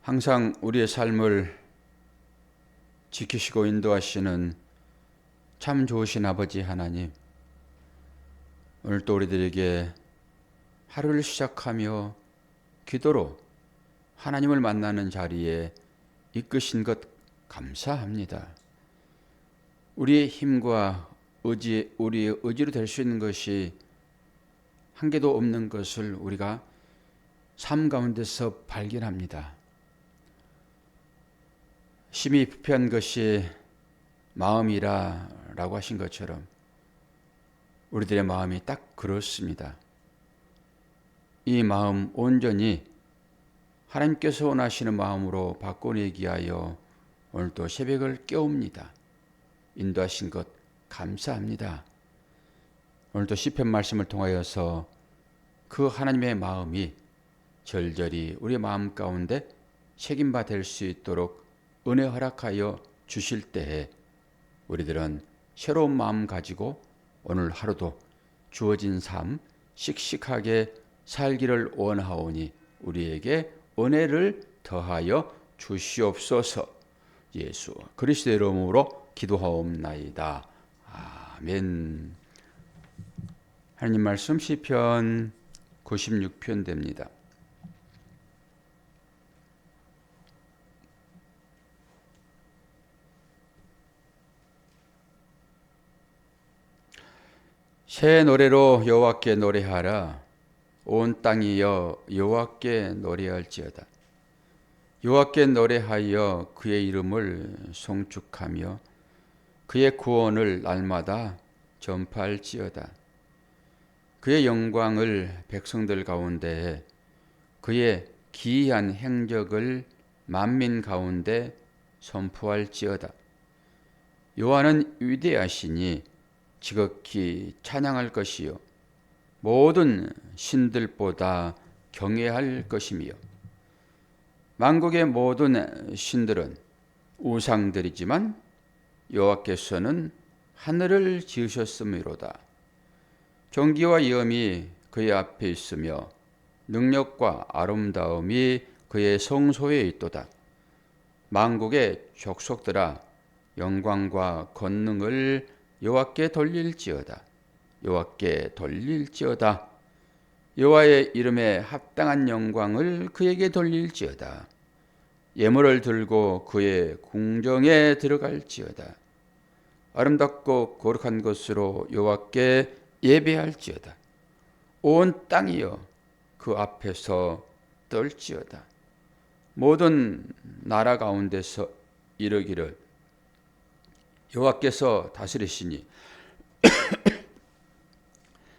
항상 우리의 삶을 지키시고 인도하시는 참 좋으신 아버지 하나님, 오늘도 우리들에게 하루를 시작하며 기도로 하나님을 만나는 자리에 이끄신 것 감사합니다. 우리의 힘과 우리의 의지로 될 수 있는 것이 한 개도 없는 것을 우리가 삶 가운데서 발견합니다. 심히 부패한 것이 마음이라 라고 하신 것처럼 우리들의 마음이 딱 그렇습니다. 이 마음 온전히 하나님께서 원하시는 마음으로 바꿔내기 위하여 오늘도 새벽을 깨웁니다. 인도하신 것 감사합니다. 오늘도 시편 말씀을 통하여서 그 하나님의 마음이 절절히 우리의 마음 가운데 새김바 될 수 있도록 은혜 허락하여 주실 때에 우리들은 새로운 마음 가지고 오늘 하루도 주어진 삶 씩씩하게 살기를 원하오니 우리에게 은혜를 더하여 주시옵소서. 예수 그리스도의 이름으로 기도하옵나이다. 아멘. 하나님 말씀 시편 96편 됩니다. 새 노래로 여호와께 노래하라. 온 땅이여 여호와께 노래할지어다. 여호와께 노래하여 그의 이름을 송축하며 그의 구원을 날마다 전파할지어다. 그의 영광을 백성들 가운데 그의 기이한 행적을 만민 가운데 선포할지어다. 여호와는 위대하시니 지극히 찬양할 것이요 모든 신들보다 경외할 것이며 만국의 모든 신들은 우상들이지만 여호와께서는 하늘을 지으셨음이로다. 존귀와 영이 그의 앞에 있으며 능력과 아름다움이 그의 성소에 있도다. 만국의 족속들아 영광과 권능을 여호와께 돌릴지어다. 여호와께 돌릴지어다. 여호와의 이름에 합당한 영광을 그에게 돌릴지어다. 예물을 들고 그의 궁정에 들어갈지어다. 아름답고 거룩한 것으로 여호와께 예배할지어다. 온 땅이여 그 앞에서 떨지어다. 모든 나라 가운데서 이르기를 여호와께서 다스리시니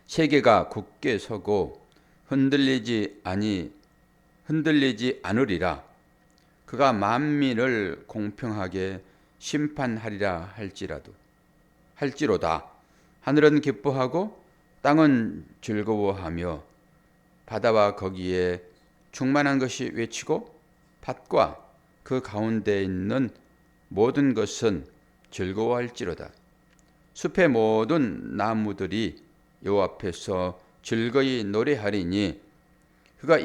세계가 굳게 서고 흔들리지 않으리라. 그가 만민을 공평하게 심판하리라 할지로다. 하늘은 기뻐하고 땅은 즐거워하며 바다와 거기에 충만한 것이 외치고 밭과 그 가운데 있는 모든 것은 즐거워할지로다. 숲의 모든 나무들이 여호와 앞에서 즐거이 노래하리니 그가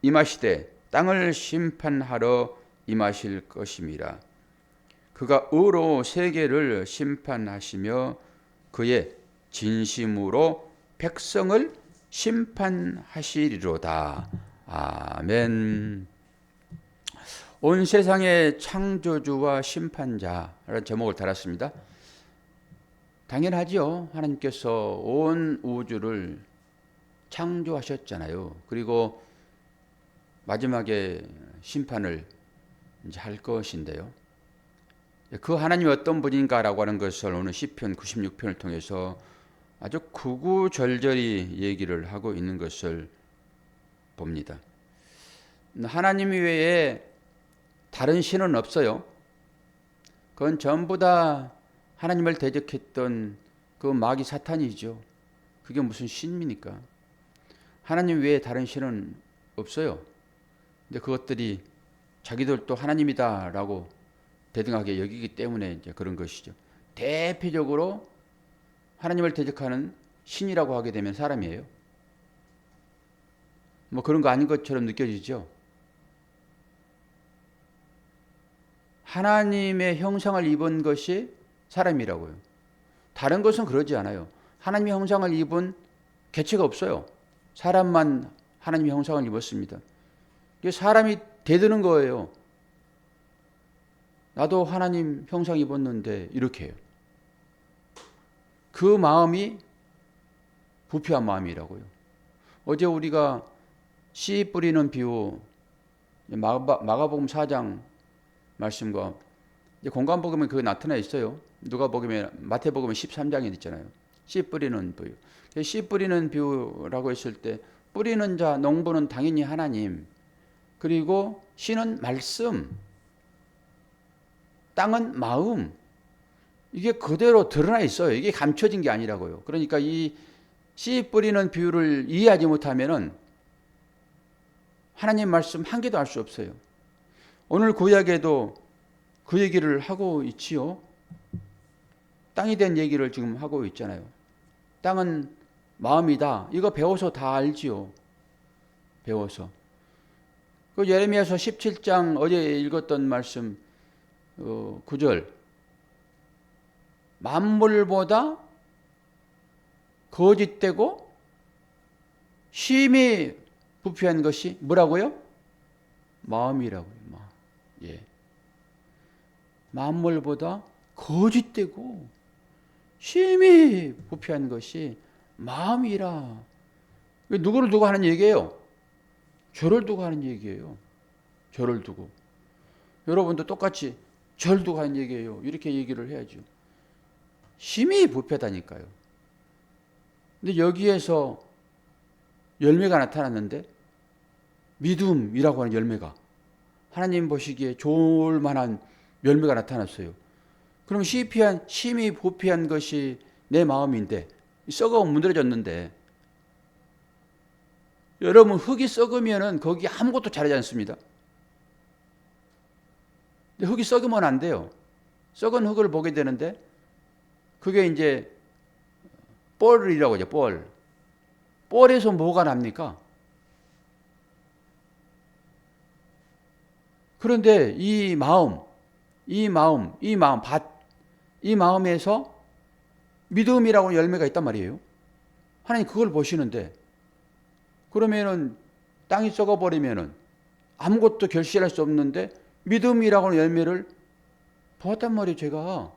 임하시되 땅을 심판하러 임하실 것임이라. 그가 의로 세계를 심판하시며 그의 진심으로 백성을 심판하시리로다. 아멘. 온 세상의 창조주와 심판자라는 제목을 달았습니다. 당연하지요. 하나님께서 온 우주를 창조하셨잖아요. 그리고 마지막에 심판을 이제 할 것인데요. 그 하나님이 어떤 분인가라고 하는 것을 오늘 시편 96편을 통해서 아주 구구절절히 얘기를 하고 있는 것을 봅니다. 하나님 외에 다른 신은 없어요. 그건 전부 다 하나님을 대적했던 그 마귀 사탄이죠. 그게 무슨 신입니까? 하나님 외에 다른 신은 없어요. 근데 그것들이 자기들도 하나님이다라고 대등하게 여기기 때문에 이제 그런 것이죠. 대표적으로 하나님을 대적하는 신이라고 하게 되면 사람이에요. 뭐 그런 거 아닌 것처럼 느껴지죠. 하나님의 형상을 입은 것이 사람이라고요. 다른 것은 그러지 않아요. 하나님의 형상을 입은 개체가 없어요. 사람만 하나님의 형상을 입었습니다. 이게 사람이 대드는 거예요. 나도 하나님 형상 입었는데 이렇게 해요. 그 마음이 부패한 마음이라고요. 어제 우리가 씨 뿌리는 비유 마가복음 4장 말씀과 공관복음에 그게 나타나 있어요. 누가복음에 마태복음에 13장에 있잖아요. 씨 뿌리는 비유. 씨 뿌리는 비유라고 했을 때 뿌리는 자 농부는 당연히 하나님, 그리고 씨는 말씀, 땅은 마음. 이게 그대로 드러나 있어요. 이게 감춰진 게 아니라고요. 그러니까 이 씨 뿌리는 비유를 이해하지 못하면은 하나님 말씀 한 개도 알 수 없어요. 오늘 구약에도 그 얘기를 하고 있지요. 땅이 된 얘기를 지금 하고 있잖아요. 땅은 마음이다. 이거 배워서 다 알지요. 배워서. 그 예레미야서 17장 어제 읽었던 말씀 9절. 만물보다 거짓되고 심히 부패한 것이 뭐라고요? 마음이라고요. 예. 만물보다 거짓되고 심히 부패한 것이 마음이라. 누구를 두고 하는 얘기예요? 저를 두고 하는 얘기예요. 저를 두고. 여러분도 똑같이 저를 두고 하는 얘기예요. 이렇게 얘기를 해야죠. 심히 부패다니까요. 근데 여기에서 열매가 나타났는데 믿음이라고 하는 열매가 하나님 보시기에 좋을 만한 열매가 나타났어요. 그럼 심히 부패한 것이 내 마음인데 썩어 문드러졌는데 여러분 흙이 썩으면은 거기 아무것도 자라지 않습니다. 근데 흙이 썩으면 안 돼요. 썩은 흙을 보게 되는데 그게 이제 뻘이라고 하죠. 뻘. 뻘에서 뭐가 납니까? 그런데 이 마음에서 믿음이라고 열매가 있단 말이에요. 하나님 그걸 보시는데 그러면은 땅이 썩어버리면은 아무것도 결실할 수 없는데 믿음이라고 하는 열매를 보았단 말이에요. 제가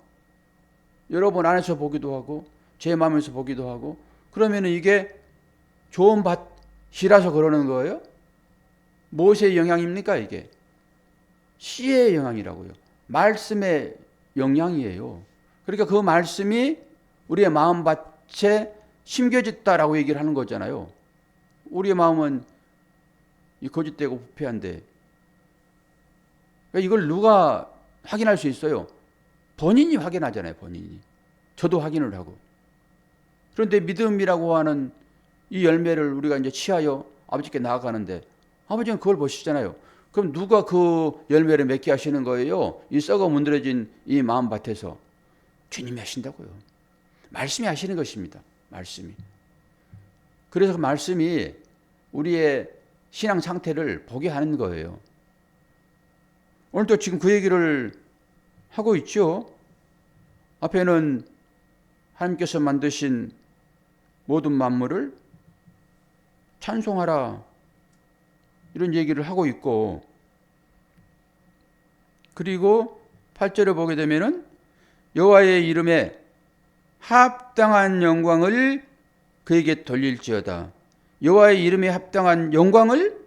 여러분 안에서 보기도 하고 제 마음에서 보기도 하고. 그러면은 이게 좋은 밭이라서 그러는 거예요? 무엇의 영향입니까 이게? 씨의 영향이라고요. 말씀의 영향이에요. 그러니까 그 말씀이 우리의 마음밭에 심겨졌다라고 얘기를 하는 거잖아요. 우리의 마음은 거짓되고 부패한데 그러니까 이걸 누가 확인할 수 있어요? 본인이 확인하잖아요. 본인이. 저도 확인을 하고. 그런데 믿음이라고 하는 이 열매를 우리가 이제 취하여 아버지께 나아가는데 아버지는 그걸 보시잖아요. 그럼 누가 그 열매를 맺게 하시는 거예요? 이 썩어 문드러진 이 마음밭에서 주님이 하신다고요. 말씀이 하시는 것입니다. 말씀이. 그래서 그 말씀이 우리의 신앙 상태를 보게 하는 거예요. 오늘도 지금 그 얘기를 하고 있죠. 앞에는 하나님께서 만드신 모든 만물을 찬송하라 이런 얘기를 하고 있고, 그리고 8절을 보게 되면은 여호와의 이름에 합당한 영광을 그에게 돌릴지어다. 여호와의 이름에 합당한 영광을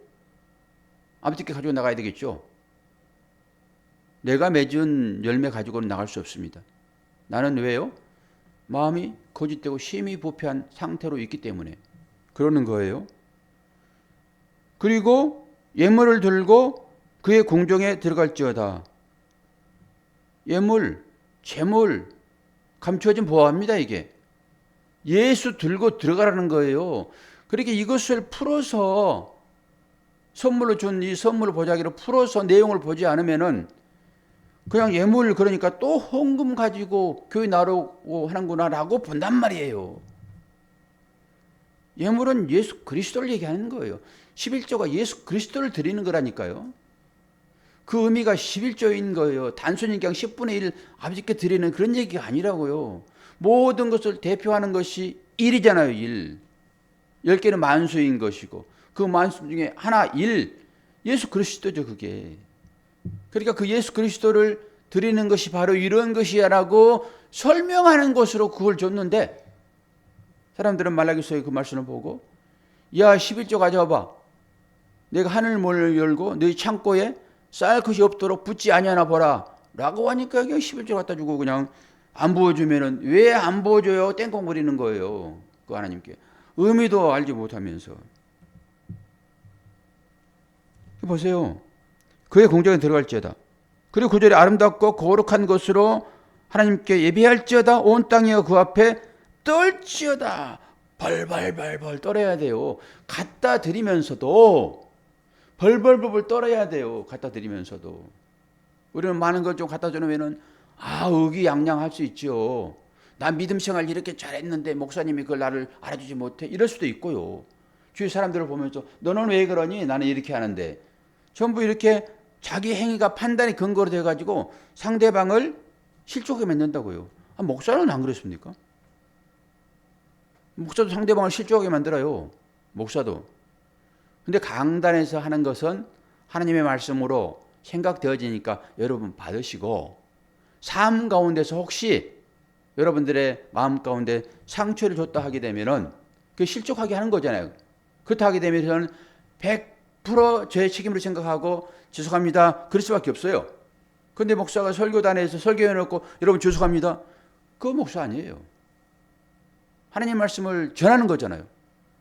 아버지께 가지고 나가야 되겠죠. 내가 맺은 열매 가지고는 나갈 수 없습니다. 나는 왜요? 마음이 거짓되고 심히 부패한 상태로 있기 때문에 그러는 거예요. 그리고 예물을 들고 그의 궁정에 들어갈지어다. 예물, 재물, 감추어진 보화입니다. 이게 예수 들고 들어가라는 거예요. 그렇게 이것을 풀어서 선물로 준 이 선물 보자기로 풀어서 내용을 보지 않으면은 그냥 예물, 그러니까 또 헌금 가지고 교회 나오고 하는구나라고 본단 말이에요. 예물은 예수 그리스도를 얘기하는 거예요. 11조가 예수 그리스도를 드리는 거라니까요. 그 의미가 11조인 거예요. 단순히 그냥 10분의 1 아버지께 드리는 그런 얘기가 아니라고요. 모든 것을 대표하는 것이 1이잖아요. 1. 10개는 만수인 것이고 그 만수 중에 하나 1. 예수 그리스도죠. 그게. 그러니까 그 예수 그리스도를 드리는 것이 바로 이런 것이야라고 설명하는 것으로 그걸 줬는데 사람들은 말라기서의 그 말씀을 보고 야 11조 가져와봐. 내가 하늘문을 열고 너희 창고에 쌀 것이 없도록 붙지 아니하나 보라 라고 하니까 그냥 11조 갖다 주고 그냥 안 부어주면은 왜 안 부어줘요? 땡콩거리는 거예요. 그 하나님께 의미도 알지 못하면서. 보세요. 그의 공적에 들어갈지어다. 그리고 구절에 아름답고 거룩한 것으로 하나님께 예배할지어다. 온 땅이여 그 앞에 떨지어다. 벌벌벌벌 떨어야 돼요. 갖다 드리면서도 벌벌벌벌 떨어야 돼요. 갖다 드리면서도. 우리는 많은 걸 좀 갖다 주면은 의기양양할 수 있죠. 난 믿음 생활 이렇게 잘했는데 목사님이 그걸 나를 알아주지 못해. 이럴 수도 있고요. 주위 사람들을 보면서 너는 왜 그러니? 나는 이렇게 하는데. 전부 이렇게 자기 행위가 판단이 근거로 돼가지고 상대방을 실족하게 만든다고요. 목사는 안 그랬습니까? 목사도 상대방을 실족하게 만들어요. 목사도. 근데 강단에서 하는 것은 하나님의 말씀으로 생각되어지니까 여러분 받으시고 삶 가운데서 혹시 여러분들의 마음 가운데 상처를 줬다 하게 되면은 그 실족하게 하는 거잖아요. 그렇다 하게 되면 저는 100% 제 책임으로 생각하고 죄송합니다. 그럴 수밖에 없어요. 근데 목사가 설교단에서 설교해놓고 여러분 죄송합니다. 그거 목사 아니에요. 하나님 말씀을 전하는 거잖아요.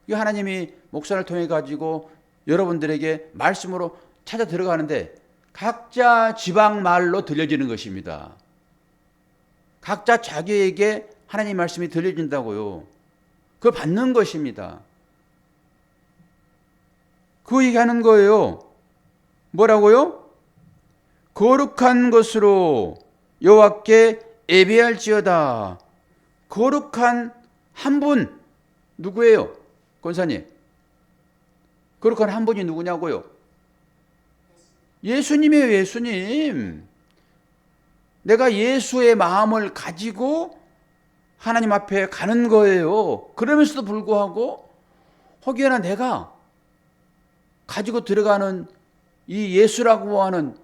이 하나님이 목사를 통해 가지고 여러분들에게 말씀으로 찾아 들어가는데 각자 지방 말로 들려지는 것입니다. 각자 자기에게 하나님 말씀이 들려진다고요. 그걸 받는 것입니다. 그 얘기하는 거예요. 뭐라고요? 거룩한 것으로 여호와께 예배할지어다. 거룩한 한 분 누구예요? 권사님. 거룩한 한 분이 누구냐고요? 예수님이에요. 예수님. 내가 예수의 마음을 가지고 하나님 앞에 가는 거예요. 그러면서도 불구하고 혹여나 내가 가지고 들어가는 이 예수라고 하는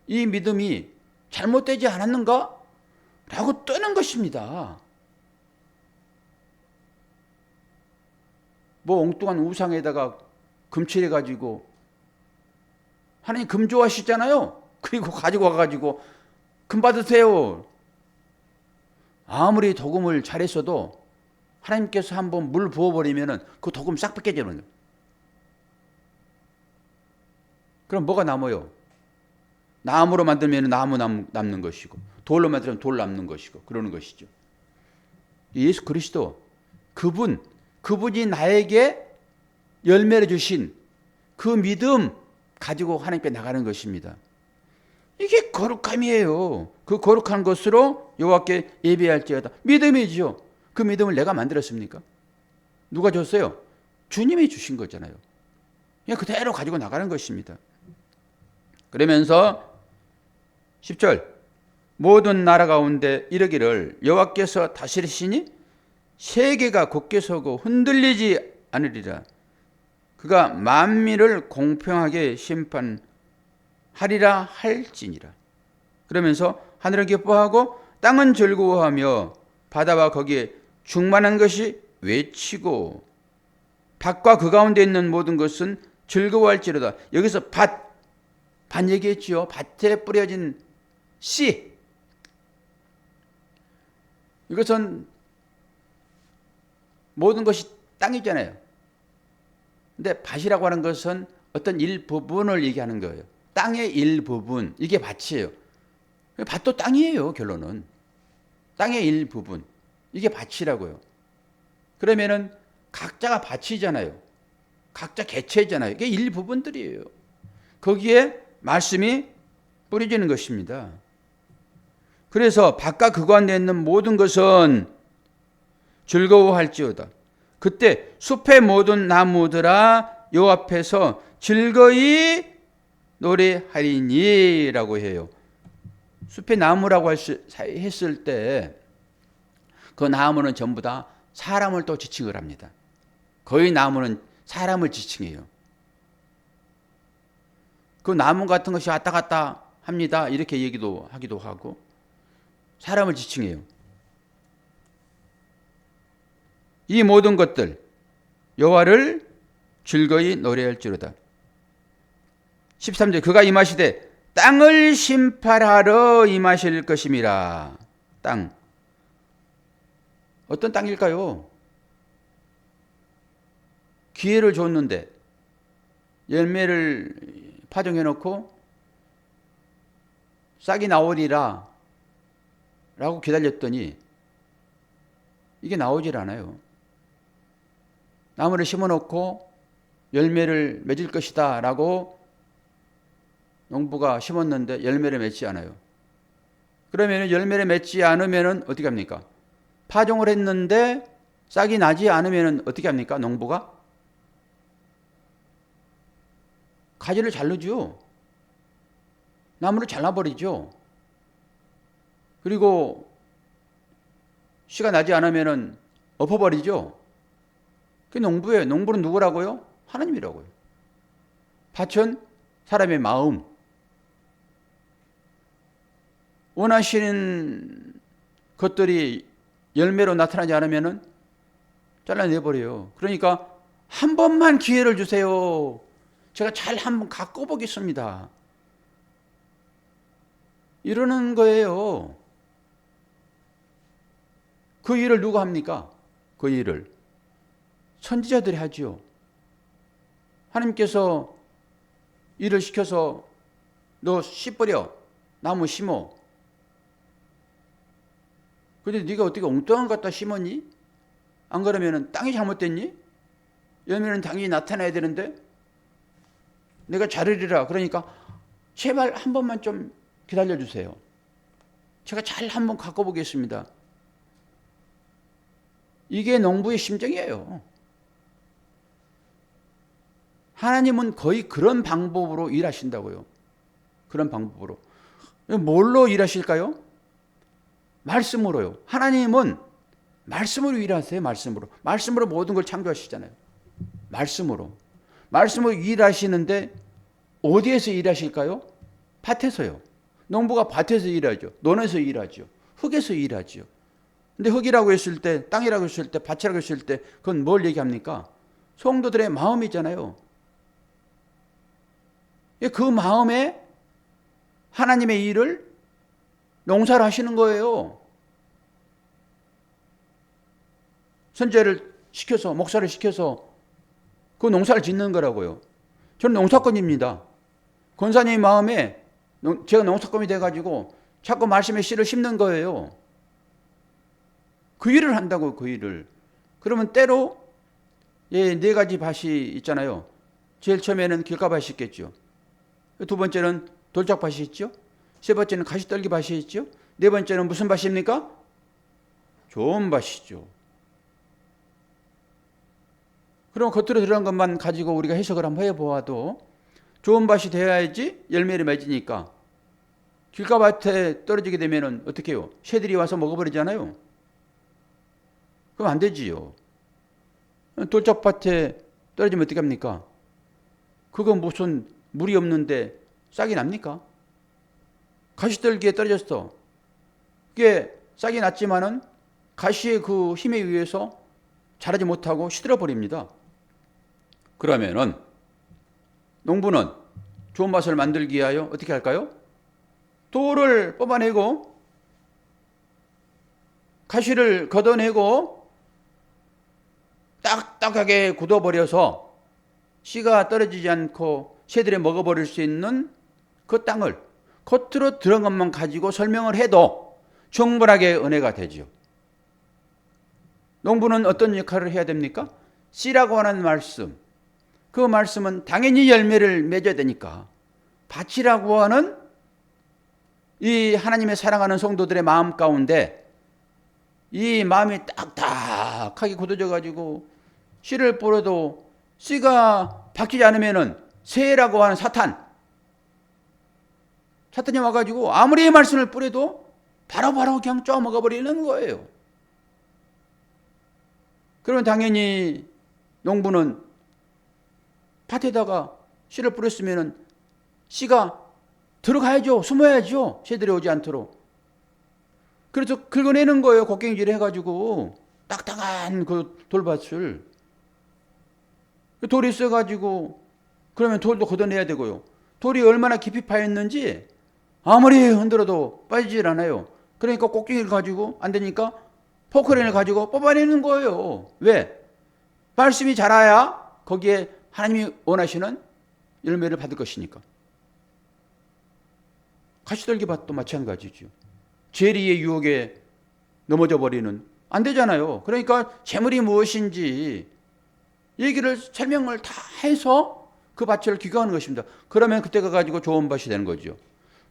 이 믿음이 잘못되지 않았는가? 라고 뜨는 것입니다. 뭐 엉뚱한 우상에다가 금칠해가지고 하나님 금 좋아하시잖아요. 그리고 가지고 와가지고 금 받으세요. 아무리 도금을 잘했어도 하나님께서 한번 물 부어버리면은 그 도금 싹 벗겨지는 거예요. 그럼 뭐가 남아요? 나무로 만들면 나무 남는 것이고 돌로 만들면 돌 남는 것이고 그러는 것이죠. 예수 그리스도 그분이 나에게 열매를 주신 그 믿음 가지고 하나님께 나가는 것입니다. 이게 거룩함이에요. 그 거룩한 것으로 여호와께 예배할지어다. 믿음이죠. 그 믿음을 내가 만들었습니까? 누가 줬어요? 주님이 주신 거잖아요. 그냥 그대로 가지고 나가는 것입니다. 그러면서 10절 모든 나라 가운데 이르기를 여호와께서 다스리시니 세계가 굳게 서고 흔들리지 않으리라. 그가 만민을 공평하게 심판하리라 할지니라. 그러면서 하늘은 기뻐하고 땅은 즐거워하며 바다와 거기에 충만한 것이 외치고 밭과 그 가운데 있는 모든 것은 즐거워할지로다. 여기서 밭 얘기했지요. 밭에 뿌려진 씨. 이것은 모든 것이 땅이잖아요. 근데 밭이라고 하는 것은 어떤 일부분을 얘기하는 거예요. 땅의 일부분. 이게 밭이에요. 밭도 땅이에요. 결론은. 땅의 일부분. 이게 밭이라고요. 그러면은 각자가 밭이잖아요. 각자 개체잖아요. 이게 일부분들이에요. 거기에 말씀이 뿌려지는 것입니다. 그래서 밭과 그 가운데 있는 모든 것은 즐거워할지어다. 그때 숲의 모든 나무들아 여호와 앞에서 즐거이 노래하리니라고 해요. 숲의 나무라고 했을 때 그 나무는 전부 다 사람을 또 지칭을 합니다. 거의 나무는 사람을 지칭해요. 그 나무 같은 것이 왔다 갔다 합니다. 이렇게 얘기도 하기도 하고 사람을 지칭해요. 이 모든 것들 여호와를 즐거이 노래할지로다. 13절 그가 임하시되 땅을 심판하러 임하실 것임이라. 땅 어떤 땅일까요? 기회를 줬는데 열매를 파종해 놓고 싹이 나오리라 라고 기다렸더니 이게 나오질 않아요. 나무를 심어 놓고 열매를 맺을 것이다 라고 농부가 심었는데 열매를 맺지 않아요. 그러면 열매를 맺지 않으면 어떻게 합니까? 파종을 했는데 싹이 나지 않으면 어떻게 합니까? 농부가 가지를 자르죠. 나무를 잘라버리죠. 그리고 씨가 나지 않으면 엎어버리죠. 그게 농부예요. 농부는 누구라고요? 하나님이라고요. 밭은 사람의 마음. 원하시는 것들이 열매로 나타나지 않으면 잘라내버려요. 그러니까 한 번만 기회를 주세요. 제가 잘 한번 갖고 보겠습니다. 이러는 거예요. 그 일을 누가 합니까? 그 일을 선지자들이 하죠. 하나님께서 일을 시켜서 너 씨 뿌려, 나무 심어. 근데 네가 어떻게 엉뚱한 것 갖다 심었니? 안 그러면 땅이 잘못됐니? 열매는 당연히 나타나야 되는데 내가 자르리라. 그러니까 제발 한 번만 좀 기다려주세요. 제가 잘 한번 갖고 보겠습니다. 이게 농부의 심정이에요. 하나님은 거의 그런 방법으로 일하신다고요. 그런 방법으로. 뭘로 일하실까요? 말씀으로요. 하나님은 말씀으로 일하세요. 말씀으로 모든 걸 창조하시잖아요. 말씀으로 일하시는데 어디에서 일하실까요? 밭에서요. 농부가 밭에서 일하죠. 논에서 일하죠. 흙에서 일하죠. 근데 흙이라고 했을 때, 땅이라고 했을 때, 밭이라고 했을 때 그건 뭘 얘기합니까? 성도들의 마음이잖아요. 그 마음에 하나님의 일을 농사를 하시는 거예요. 선제를 시켜서, 목사를 시켜서 그 농사를 짓는 거라고요. 저는 농사꾼입니다. 권사님 마음에 제가 농사꾼이 돼가지고 자꾸 말씀의 씨를 심는 거예요. 그 일을 한다고, 그 일을. 그러면 때로 네 가지 밭이 있잖아요. 제일 처음에는 길가밭이 있겠죠. 두 번째는 돌짝밭이 있죠. 세 번째는 가시떨기 밭이 있죠. 네 번째는 무슨 밭입니까? 좋은 밭이죠. 그럼 겉으로 들어간 것만 가지고 우리가 해석을 한번 해보아도 좋은 밭이 되어야지 열매를 맺으니까 길가밭에 떨어지게 되면 어떻게 해요? 새들이 와서 먹어버리잖아요. 그럼 안 되지요. 돌짝밭에 떨어지면 어떻게 합니까? 그거 무슨 물이 없는데 싹이 납니까? 가시떨기에 떨어졌어. 그게 싹이 났지만은 가시의 그 힘에 의해서 자라지 못하고 시들어 버립니다. 그러면은 농부는 좋은 밭을 만들기 위하여 어떻게 할까요? 돌을 뽑아내고 가시를 걷어내고 딱딱하게 굳어버려서 씨가 떨어지지 않고 새들이 먹어버릴 수 있는 그 땅을 겉으로 들어간 것만 가지고 설명을 해도 충분하게 은혜가 되죠. 농부는 어떤 역할을 해야 됩니까? 씨라고 하는 말씀, 그 말씀은 당연히 열매를 맺어야 되니까 밭이라고 하는 이 하나님의 사랑하는 성도들의 마음 가운데 이 마음이 딱딱하게 굳어져 가지고 씨를 뿌려도 씨가 바뀌지 않으면은 새라고 하는 사탄, 사탄이 와가지고 아무리 말씀을 뿌려도 바로바로 그냥 쪼먹어 버리는 거예요. 그러면 당연히 농부는 밭에다가 씨를 뿌렸으면 씨가 들어가야죠. 숨어야죠. 새들이 오지 않도록. 그래서 긁어내는 거예요. 곡괭이질 해가지고 딱딱한 그 돌밭을. 돌이 있어가지고 그러면 돌도 걷어내야 되고요. 돌이 얼마나 깊이 파였는지 아무리 흔들어도 빠지질 않아요. 그러니까 곡괭이를 가지고 안 되니까 포크레인을 가지고 뽑아내는 거예요. 왜? 말씀이 자라야 거기에 하나님이 원하시는 열매를 받을 것이니까. 가시떨기밭도 마찬가지죠. 죄리의 유혹에 넘어져 버리는 안 되잖아요. 그러니까 재물이 무엇인지 얘기를 설명을 다 해서 그 밭을 기거하는 것입니다. 그러면 그때가 가지고 좋은 밭이 되는 거죠.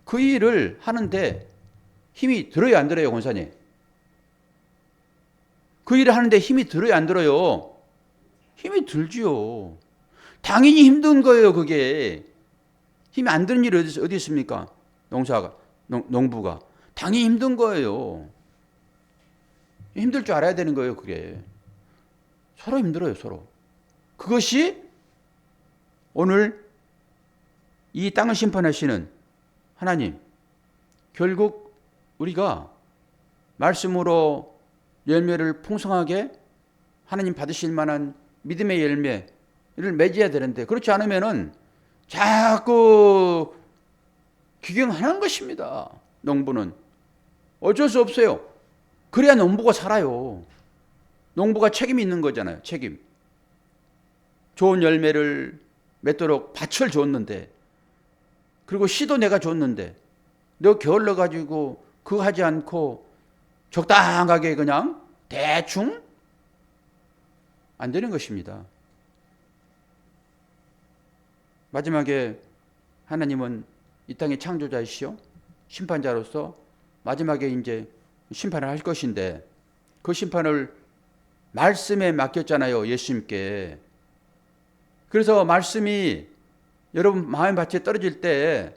그 일을 하는데 힘이 들어요, 안 들어요, 권사님? 그 일을 하는데 힘이 들어요, 안 들어요? 힘이 들지요. 당연히 힘든 거예요, 그게. 힘이 안 드는 일이 어디 있습니까? 농부가. 당연히 힘든 거예요. 힘들 줄 알아야 되는 거예요, 그게. 서로 힘들어요, 서로. 그것이 오늘 이 땅을 심판하시는 하나님, 결국 우리가 말씀으로 열매를 풍성하게 하나님 받으실 만한 믿음의 열매를 맺어야 되는데, 그렇지 않으면은 자꾸 귀경하는 것입니다. 농부는 어쩔 수 없어요. 그래야 농부가 살아요. 농부가 책임이 있는 거잖아요. 책임. 좋은 열매를 맺도록 밭을 줬는데, 그리고 씨도 내가 줬는데 너 게을러 가지고 그거 하지 않고 적당하게 그냥 대충 안 되는 것입니다. 마지막에 하나님은 이 땅의 창조자이시오 심판자로서 마지막에 이제 심판을 할 것인데, 그 심판을 말씀에 맡겼잖아요, 예수님께. 그래서 말씀이 여러분 마음의 밭에 떨어질 때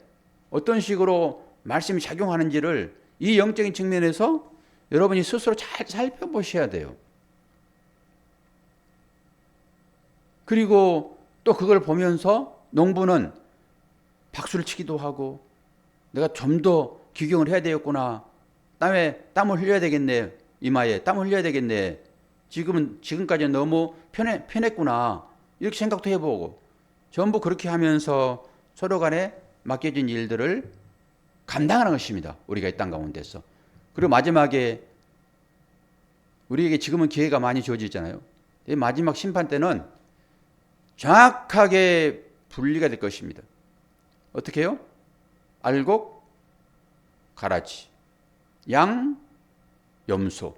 어떤 식으로 말씀이 작용하는지를 이 영적인 측면에서 여러분이 스스로 잘 살펴보셔야 돼요. 그리고 또 그걸 보면서 농부는 박수를 치기도 하고, 내가 좀 더 귀경을 해야 되겠구나. 땀을 흘려야 되겠네. 이마에 땀을 흘려야 되겠네. 지금까지는 너무 편했구나. 이렇게 생각도 해보고, 전부 그렇게 하면서 서로 간에 맡겨진 일들을 감당하는 것입니다. 우리가 이 땅 가운데서. 그리고 마지막에 우리에게 지금은 기회가 많이 주어지잖아요. 마지막 심판 때는 정확하게 분리가 될 것입니다. 어떻게 해요? 알곡, 가라지, 양, 염소.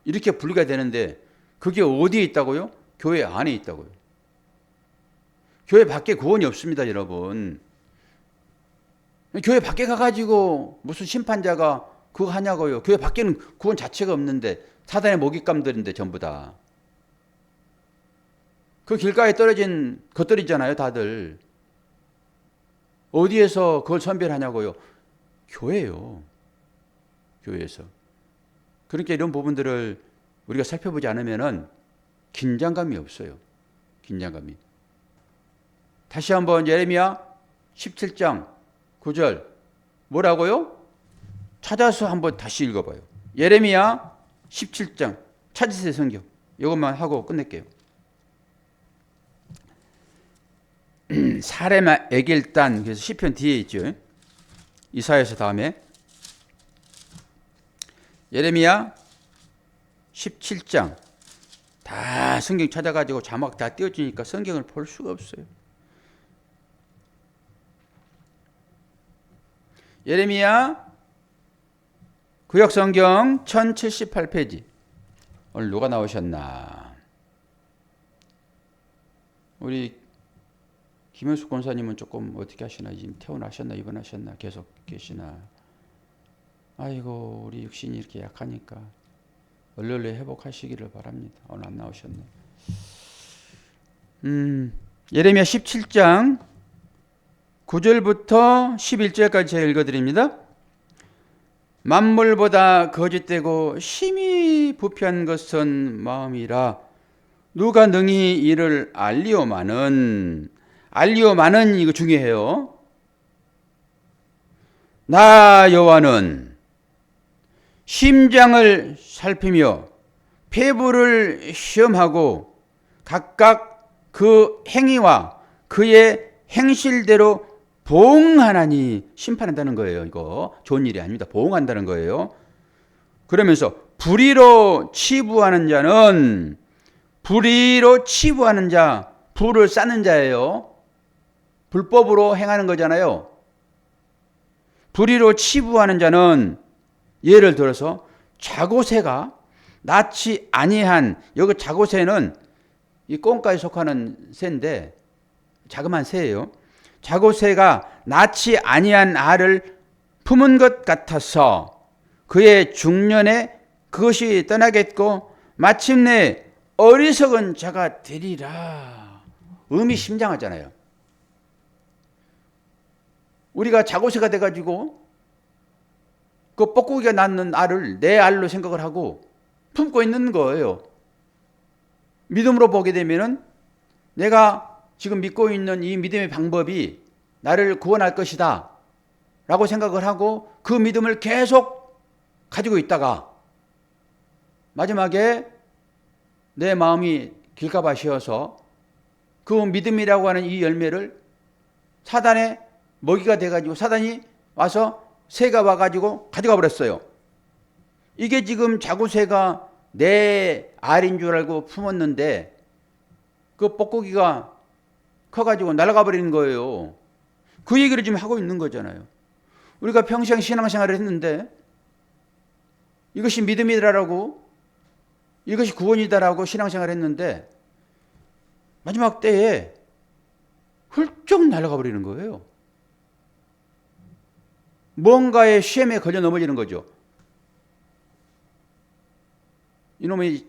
이렇게 분리가 되는데 그게 어디에 있다고요? 교회 안에 있다고요. 교회 밖에 구원이 없습니다, 여러분. 교회 밖에 가가지고 무슨 심판자가 그거 하냐고요. 교회 밖에는 구원 자체가 없는데, 사단의 먹잇감들인데 전부 다. 그 길가에 떨어진 것들이잖아요, 다들. 어디에서 그걸 선별하냐고요. 교회요. 교회에서. 그러니까 이런 부분들을 우리가 살펴보지 않으면은 긴장감이 없어요. 긴장감이. 다시 한번 예레미야 17장 9절 뭐라고요? 찾아서 한번 다시 읽어봐요. 예레미야 17장 찾으세요, 성경. 이것만 하고 끝낼게요. 사레마 에길단, 그래서 시편 뒤에 있죠. 이사야서 다음에 예레미야 17장. 다 성경 찾아가지고 자막 다 띄워주니까 성경을 볼 수가 없어요. 예레미야 구역성경 1078페이지. 오늘 누가 나오셨나? 우리 김현숙 권사님은 조금 어떻게 하시나? 지금 퇴원하셨나? 입원하셨나? 계속 계시나? 아이고, 우리 육신이 이렇게 약하니까 얼른 회복하시기를 바랍니다. 오늘 안 나오셨네. 예레미야 17장 9절부터 11절까지 제가 읽어드립니다. 만물보다 거짓되고 심히 부패한 것은 마음이라 누가 능히 이를 알리오마는 이거 중요해요. 나 여호와는 심장을 살피며 폐부를 시험하고 각각 그 행위와 그의 행실대로 보응하나니, 심판한다는 거예요. 이거 좋은 일이 아닙니다. 보응한다는 거예요. 그러면서 불의로 치부하는 자는, 불의로 치부하는 자, 불을 쌓는 자예요. 불법으로 행하는 거잖아요. 불의로 치부하는 자는 예를 들어서 자고새가 낳지 아니한, 여기 자고새는 이 꽁가에 속하는 새인데 자그마한 새예요. 자고새가 낳지 아니한 알을 품은 것 같아서 그의 중년에 그것이 떠나겠고 마침내 어리석은 자가 되리라. 의미심장하잖아요. 우리가 자고새가 돼가지고 그 뻐꾸기가 낳는 알을 내 알로 생각을 하고 품고 있는 거예요. 믿음으로 보게 되면은 내가 지금 믿고 있는 이 믿음의 방법이 나를 구원할 것이다 라고 생각을 하고 그 믿음을 계속 가지고 있다가 마지막에 내 마음이 길가밭이어서 그 믿음이라고 하는 이 열매를 사단의 먹이가 돼가지고 사단이 와서 새가 와가지고 가져가 버렸어요. 이게 지금 자구새가 내 알인 줄 알고 품었는데 그 뻐꾸기가 커가지고 날아가 버리는 거예요. 그 얘기를 지금 하고 있는 거잖아요. 우리가 평생 신앙생활을 했는데 이것이 믿음이다라고, 이것이 구원이다라고 신앙생활을 했는데 마지막 때에 훌쩍 날아가 버리는 거예요. 뭔가의 시험에 걸려 넘어지는 거죠. 이놈의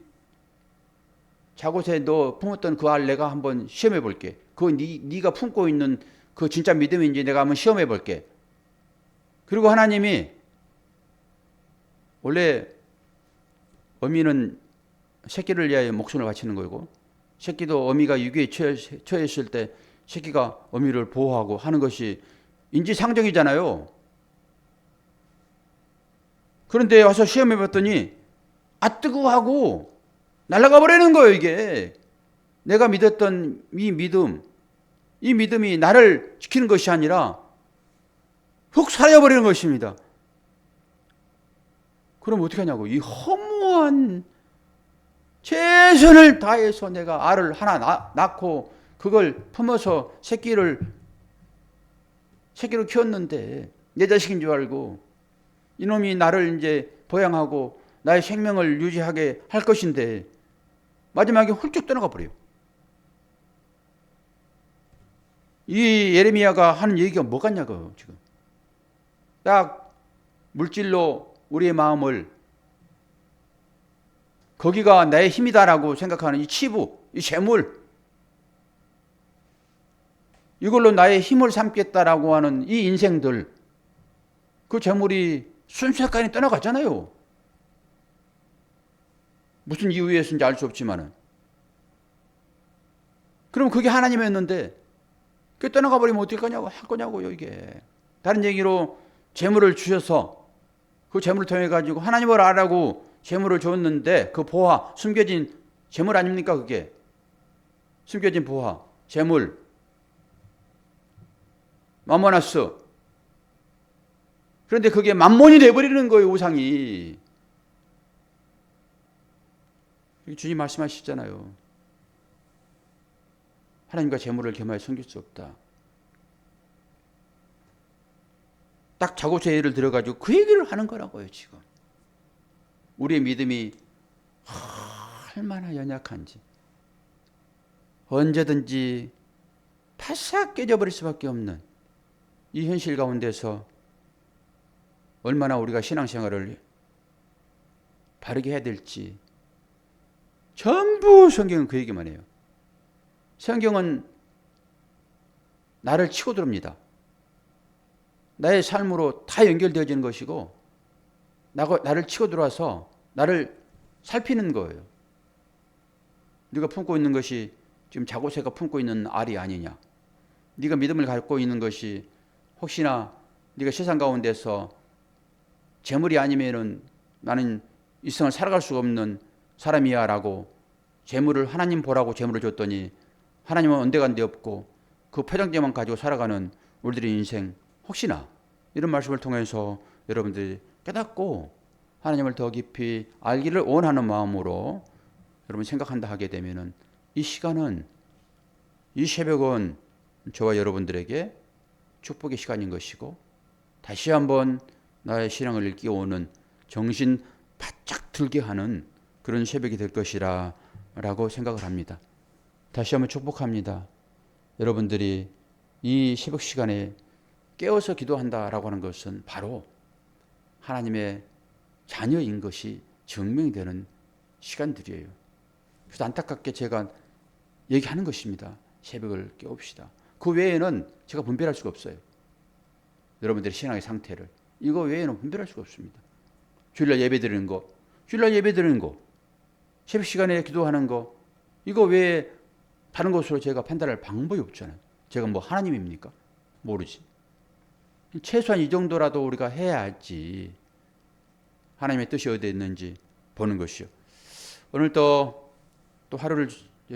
자고새 너 품었던 그 알 내가 한번 시험해 볼게. 그거 네가 품고 있는 그 진짜 믿음인지 내가 한번 시험해 볼게. 그리고 하나님이, 원래 어미는 새끼를 위하여 목숨을 바치는 거고, 새끼도 어미가 유기에 처했을 때 새끼가 어미를 보호하고 하는 것이 인지상정이잖아요. 그런데 와서 시험해 봤더니 뜨거워하고 날아가 버리는 거예요. 이게 내가 믿었던 이 믿음이 나를 지키는 것이 아니라 훅 사라져버리는 것입니다. 그럼 어떻게 하냐고. 이 허무한, 최선을 다해서 내가 알을 하나 낳고 그걸 품어서 새끼로 키웠는데 내 자식인 줄 알고 이놈이 나를 이제 보양하고 나의 생명을 유지하게 할 것인데 마지막에 훌쩍 떠나가 버려요. 이 예레미야가 하는 얘기가 뭐 같냐고요. 지금 딱 물질로 우리의 마음을, 거기가 나의 힘이다라고 생각하는 이 치부, 이 재물, 이걸로 나의 힘을 삼겠다라고 하는 이 인생들, 그 재물이 순식간에 떠나가잖아요. 무슨 이유에서인지 알 수 없지만은. 그럼 그게 하나님이었는데 그 떠나가 버리면 어떻게 할 거냐고요. 이게 다른 얘기로 재물을 주셔서 그 재물을 통해 가지고 하나님을 알라고 재물을 줬는데 그 보화, 숨겨진 재물 아닙니까? 그게 숨겨진 보화, 재물, 맘모나스. 그런데 그게 만몬이 돼버리는 거예요. 우상이. 주님 말씀하시잖아요. 하나님과 재물을 겸하여 섬길 수 없다. 딱 자고새 예를 들어가지고 그 얘기를 하는 거라고요. 지금 우리의 믿음이 얼마나 연약한지, 언제든지 바싹 깨져버릴 수밖에 없는 이 현실 가운데서 얼마나 우리가 신앙생활을 바르게 해야 될지 전부 성경은 그 얘기만 해요. 성경은 나를 치고 들어옵니다. 나의 삶으로 다 연결되어지는 것이고 나를 치고 들어와서 나를 살피는 거예요. 네가 품고 있는 것이 지금 자고새가 품고 있는 알이 아니냐. 네가 믿음을 갖고 있는 것이 혹시나 네가 세상 가운데서 재물이 아니면은 나는 이 세상을 살아갈 수가 없는 사람이야 라고 재물을 하나님 보라고 재물을 줬더니 하나님은 언데간데 없고 그 포장재만 가지고 살아가는 우리들의 인생, 혹시나 이런 말씀을 통해서 여러분들이 깨닫고 하나님을 더 깊이 알기를 원하는 마음으로 여러분 생각한다 하게 되면은 이 시간은, 이 새벽은 저와 여러분들에게 축복의 시간인 것이고 다시 한번 나의 신앙을 일깨우는, 정신 바짝 들게 하는 그런 새벽이 될 것이라 라고 생각을 합니다. 다시 한번 축복합니다. 여러분들이 이 새벽 시간에 깨어서 기도한다라고 하는 것은 바로 하나님의 자녀인 것이 증명이 되는 시간들이에요. 그래서 안타깝게 제가 얘기하는 것입니다. 새벽을 깨웁시다. 그 외에는 제가 분별할 수가 없어요. 여러분들의 신앙의 상태를. 이거 외에는 분별할 수가 없습니다. 주일날 예배 드리는 거, 주일날 예배 드리는 거, 새벽 시간에 기도하는 거, 이거 외에 다른 것으로 제가 판단할 방법이 없잖아요. 제가 뭐 하나님입니까? 모르지. 최소한 이 정도라도 우리가 해야지 하나님의 뜻이 어디에 있는지 보는 것이요. 오늘 또 하루를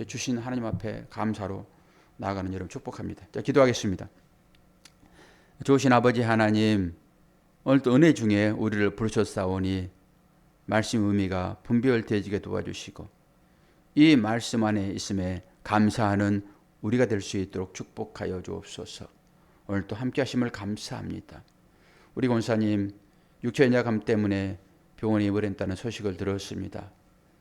주신 하나님 앞에 감사로 나아가는 여러분 축복합니다. 자, 기도하겠습니다. 좋으신 아버지 하나님, 오늘 또 은혜 중에 우리를 부르셨사오니 말씀 의미가 분별되어지게 도와주시고 이 말씀 안에 있음에 감사하는 우리가 될 수 있도록 축복하여 주옵소서. 오늘 또 함께 하심을 감사합니다. 우리 권사님 육체의 약함 때문에 병원에 입원했다는 소식을 들었습니다.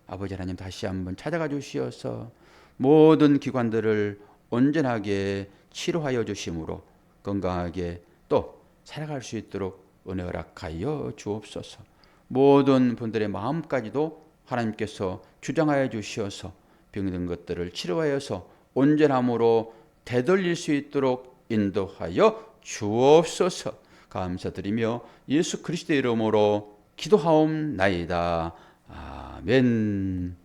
아버지 하나님 다시 한번 찾아가 주시어서 모든 기관들을 온전하게 치료하여 주심으로 건강하게 또 살아갈 수 있도록 은혜 허락하여 주옵소서. 모든 분들의 마음까지도 하나님께서 주장하여 주시어서 병든 것들을 치료하여서 온전함으로 되돌릴 수 있도록 인도하여 주옵소서. 감사드리며 예수 그리스도의 이름으로 기도하옵나이다. 아멘.